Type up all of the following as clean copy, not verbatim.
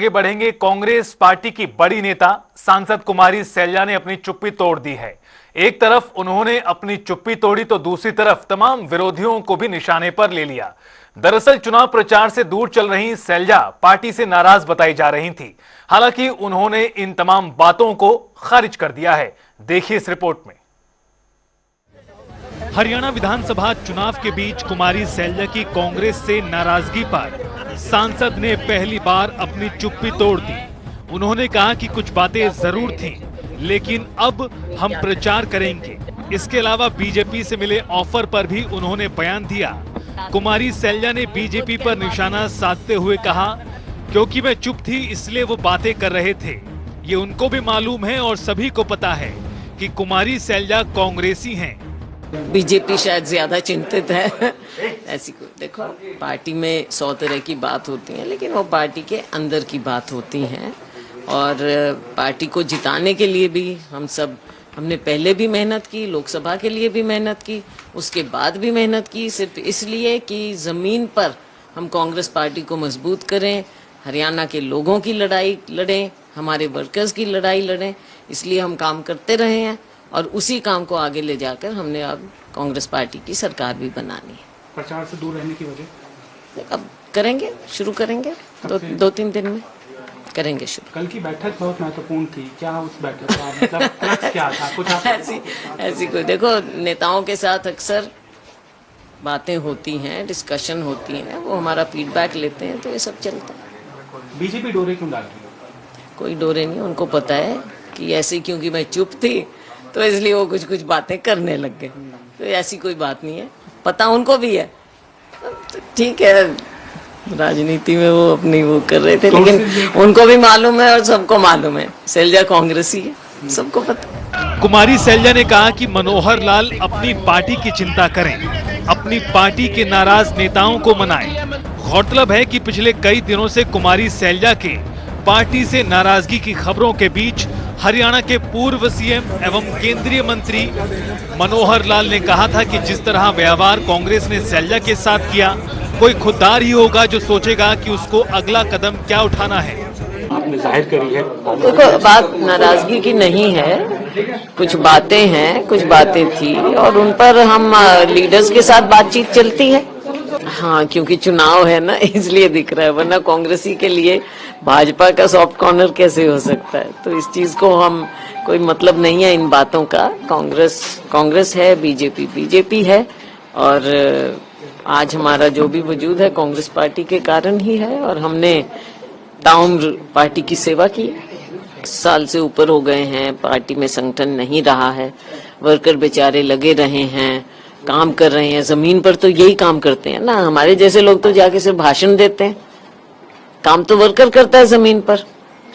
आगे बढ़ेंगे। कांग्रेस पार्टी की बड़ी नेता सांसद कुमारी सैलजा ने अपनी चुप्पी तोड़ दी है। एक तरफ उन्होंने अपनी चुप्पी तोड़ी तो दूसरी तरफ तमाम विरोधियों को भी निशाने पर ले लिया। दरअसल चुनाव प्रचार से दूर चल रही सैलजा पार्टी से नाराज बताई जा रही थी। हालांकि उन्होंने इन तमाम बातों को खारिज कर दिया है। देखिए इस रिपोर्ट में। हरियाणा विधानसभा चुनाव के बीच कुमारी सैलजा की कांग्रेस से नाराजगी पर सांसद ने पहली बार अपनी चुप्पी तोड़ दी। उन्होंने कहा कि कुछ बातें जरूर थीं, लेकिन अब हम प्रचार करेंगे। इसके अलावा बीजेपी से मिले ऑफर पर भी उन्होंने बयान दिया। कुमारी सैलजा ने बीजेपी पर निशाना साधते हुए कहा, क्योंकि मैं चुप थी इसलिए वो बातें कर रहे थे। ये उनको भी मालूम है और सभी को पता है कि कुमारी सैलजा कांग्रेसी हैं। बीजेपी शायद ज्यादा चिंतित है। ऐसी कोई देखो, पार्टी में 100 तरह की बात होती है, लेकिन वो पार्टी के अंदर की बात होती हैं। और पार्टी को जिताने के लिए भी हमने पहले भी मेहनत की, लोकसभा के लिए भी मेहनत की, उसके बाद भी मेहनत की, सिर्फ इसलिए कि जमीन पर हम कांग्रेस पार्टी को मजबूत करें, हरियाणा के लोगों की लड़ाई लड़ें, हमारे वर्कर्स की लड़ाई लड़ें। इसलिए हम काम करते रहे हैं और उसी काम को आगे ले जाकर हमने अब कांग्रेस पार्टी की सरकार भी बनानी है। प्रचार से दूर रहने की वजह अब करेंगे, शुरू करेंगे, दो तीन दिन में करेंगे शुरू। कल की बैठक बहुत महत्वपूर्ण थी, क्या उस बैठक का मतलब क्या था? कुछ ऐसी कोई देखो, नेताओं के साथ अक्सर बातें होती हैं, डिस्कशन होती हैं, वो हमारा फीडबैक लेते हैं, तो ये सब चलता है। बीजेपी डोरे क्यों डाल रही है? कोई डोरे नहीं, उनको पता है कि ऐसे, क्योंकि मैं चुप थी तो इसलिए वो कुछ बातें करने लग गए। तो ऐसी कोई बात नहीं है, पता उनको भी है। तो ठीक है, राजनीति में वो अपनी वो कर रहे थे, लेकिन उनको भी मालूम है और सबको मालूम है सैलजा कांग्रेसी है, सबको पता। कुमारी सैलजा ने कहा कि मनोहर लाल अपनी पार्टी की चिंता करें, अपनी पार्टी के नाराज नेताओं को मनाएं। गौरतलब है कि पिछले कई दिनों से कुमारी सैलजा के पार्टी से नाराजगी की खबरों के बीच हरियाणा के पूर्व सीएम एवं केंद्रीय मंत्री मनोहर लाल ने कहा था कि जिस तरह व्यवहार कांग्रेस ने सैलजा के साथ किया, कोई खुददार ही होगा जो सोचेगा कि उसको अगला कदम क्या उठाना है। आपने जाहिर करी है। देखो, बात नाराजगी की नहीं है, कुछ बातें हैं, कुछ बातें थी और उन पर हम लीडर्स के साथ बातचीत चलती है। हाँ, क्योंकि चुनाव है ना, इसलिए दिख रहा है, वरना कांग्रेसी के लिए भाजपा का सॉफ्ट कॉर्नर कैसे हो सकता है। तो इस चीज को हम, कोई मतलब नहीं है इन बातों का। कांग्रेस है, बीजेपी है, और आज हमारा जो भी वजूद है कांग्रेस पार्टी के कारण ही है। और हमने ताउम्र पार्टी की सेवा की, 10 साल से ऊपर हो गए हैं, पार्टी में संगठन नहीं रहा है, वर्कर बेचारे लगे रहे हैं, काम कर रहे हैं। जमीन पर तो यही काम करते हैं ना, हमारे जैसे लोग तो जाके सिर्फ भाषण देते हैं, काम तो वर्कर करता है जमीन पर।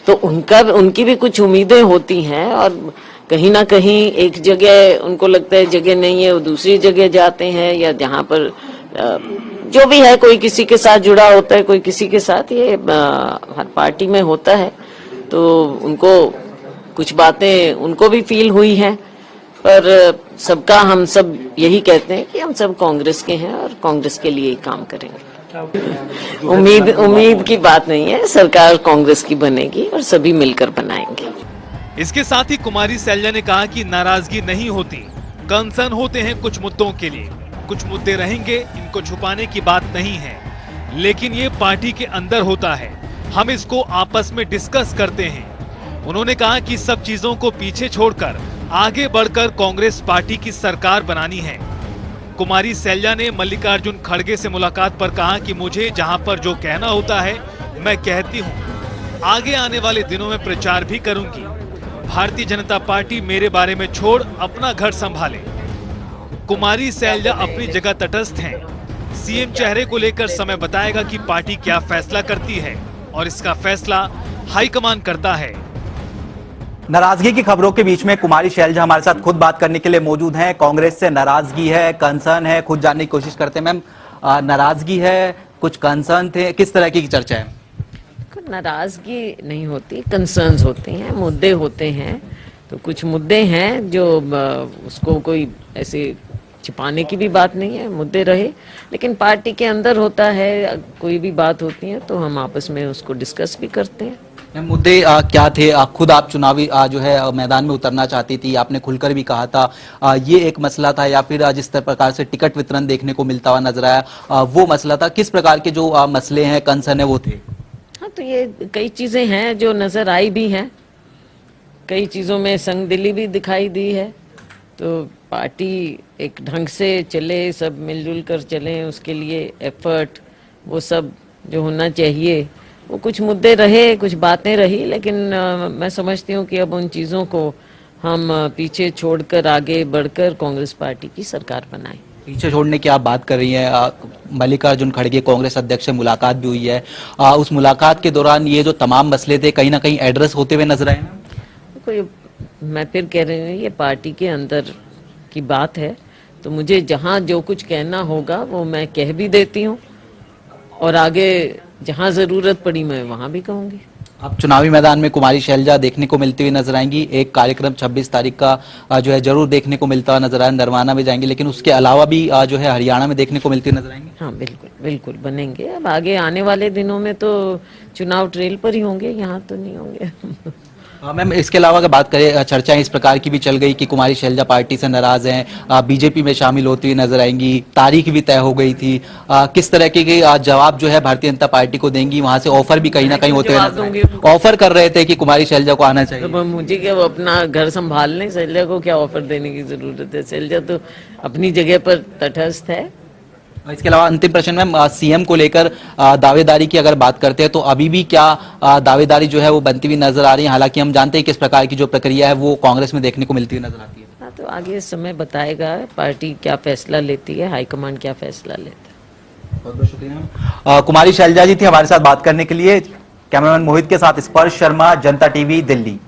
तो उनकी भी कुछ उम्मीदें होती हैं, और कहीं ना कहीं एक जगह उनको लगता है जगह नहीं है, वो दूसरी जगह जाते हैं, या जहाँ पर जो भी है, कोई किसी के साथ जुड़ा होता है, कोई किसी के साथ, ये हर पार्टी में होता है। तो उनको कुछ बातें उनको भी फील हुई हैं, पर सबका हम सब यही कहते हैं कि हम सब कांग्रेस के हैं और कांग्रेस के लिए ही काम करेंगे। उम्मीद की बात नहीं है, सरकार कांग्रेस की बनेगी और सभी मिलकर बनाएंगे। इसके साथ ही कुमारी सैलजा ने कहा कि नाराजगी नहीं होती, कंसर्न होते हैं कुछ मुद्दों के लिए। कुछ मुद्दे रहेंगे, इनको छुपाने की बात नहीं है, लेकिन ये पार्टी के अंदर होता है, हम इसको आपस में डिस्कस करते हैं। उन्होंने कहा कि सब चीजों को पीछे छोड़कर आगे बढ़कर कांग्रेस पार्टी की सरकार बनानी है। कुमारी सैलजा ने मल्लिकार्जुन खड़गे से मुलाकात पर कहा कि मुझे जहां पर जो कहना होता है मैं कहती हूं, आगे आने वाले दिनों में प्रचार भी करूंगी। भारतीय जनता पार्टी मेरे बारे में छोड़ अपना घर संभाले। कुमारी सैलजा अपनी जगह तटस्थ हैं। सीएम चेहरे को लेकर समय बताएगा कि पार्टी क्या फैसला करती है, और इसका फैसला हाईकमान करता है। नाराजगी की खबरों के बीच में कुमारी सैलजा हमारे साथ खुद बात करने के लिए मौजूद हैं। कांग्रेस से नाराजगी है, कंसर्न है, खुद जानने की कोशिश करते हैं। मैम, नाराजगी है, कुछ कंसर्न थे, किस तरह की चर्चा है? नाराजगी नहीं होती, कंसर्न्स होते हैं, मुद्दे होते हैं। तो कुछ मुद्दे हैं जो उसको कोई ऐसे छिपाने की भी बात नहीं है, मुद्दे रहे, लेकिन पार्टी के अंदर होता है, कोई भी बात होती है तो हम आपस में उसको डिस्कस भी करते हैं। मैम, मुद्दे क्या थे? खुद आप चुनावी जो है मैदान में उतरना चाहती थी, आपने खुलकर भी कहा था ये एक मसला था, या फिर जिस प्रकार से टिकट वितरण देखने को मिलता हुआ नजर आया वो मसला था? किस प्रकार के जो मसले हैं, कंसर्न है, वो थे? हाँ, तो ये कई चीजें हैं जो नजर आई भी हैं, कई चीजों में संगदिली भी दिखाई दी है। तो पार्टी एक ढंग से चले, सब मिलजुल कर चलें, उसके लिए एफर्ट वो सब जो होना चाहिए, वो कुछ मुद्दे रहे, कुछ बातें रही, लेकिन मैं समझती हूँ कि अब उन चीज़ों को हम पीछे छोड़कर आगे बढ़कर कांग्रेस पार्टी की सरकार बनाएं। पीछे छोड़ने की आप बात कर रही हैं, मल्लिकार्जुन खड़गे कांग्रेस अध्यक्ष से मुलाकात भी हुई है, उस मुलाकात के दौरान ये जो तमाम मसले थे कहीं ना कहीं एड्रेस होते हुए नजर आए हैं? कोई, मैं फिर कह रही हूँ, ये पार्टी के अंदर की बात है, तो मुझे जहाँ जो कुछ कहना होगा वो मैं कह भी देती हूँ, और आगे जहाँ जरूरत पड़ी मैं वहाँ भी कहूँगी। अब चुनावी मैदान में कुमारी शैलजा देखने को मिलती हुई नजर आएंगी। एक कार्यक्रम 26 तारीख का जो है जरूर देखने को मिलता हुआ नजर आए, नरवाना में जाएंगे, लेकिन उसके अलावा भी जो है हरियाणा में देखने को मिलती हुई नजर आएंगे। हाँ, बिल्कुल बिल्कुल बनेंगे। अब आगे आने वाले दिनों में तो चुनाव ट्रेल पर ही होंगे, यहाँ तो नहीं होंगे। मैम, इसके अलावा अगर बात करें, चर्चाएं इस प्रकार की भी चल गई कि कुमारी शैलजा पार्टी से नाराज हैं, बीजेपी में शामिल होती हुई नजर आएंगी, तारीख भी तय हो गई थी। किस तरह के जवाब जो है भारतीय जनता पार्टी को देंगी? वहां से ऑफर भी कहीं ना कहीं होते हुए ऑफर कर रहे थे कि कुमारी शैलजा को आना चाहिए। तो मुझे क्या, वो अपना घर संभाल लें, शैलजा को क्या ऑफर देने की जरूरत है? शैलजा तो अपनी जगह पर तटस्थ है। इसके अलावा अंतिम प्रश्न मैम, सीएम को लेकर दावेदारी की अगर बात करते हैं तो अभी भी क्या दावेदारी जो है वो बनती हुई नजर आ रही है? हालांकि हम जानते हैं किस प्रकार की जो प्रक्रिया है वो कांग्रेस में देखने को मिलती हुई नजर आती है। हाँ, तो आगे समय बताएगा पार्टी क्या फैसला लेती है, हाईकमान क्या फैसला लेता है। बहुत बहुत शुक्रिया। कुमारी शैलजा जी थी हमारे साथ बात करने के लिए। कैमरामैन मोहित के साथ स्पर्श शर्मा, जनता टीवी, दिल्ली।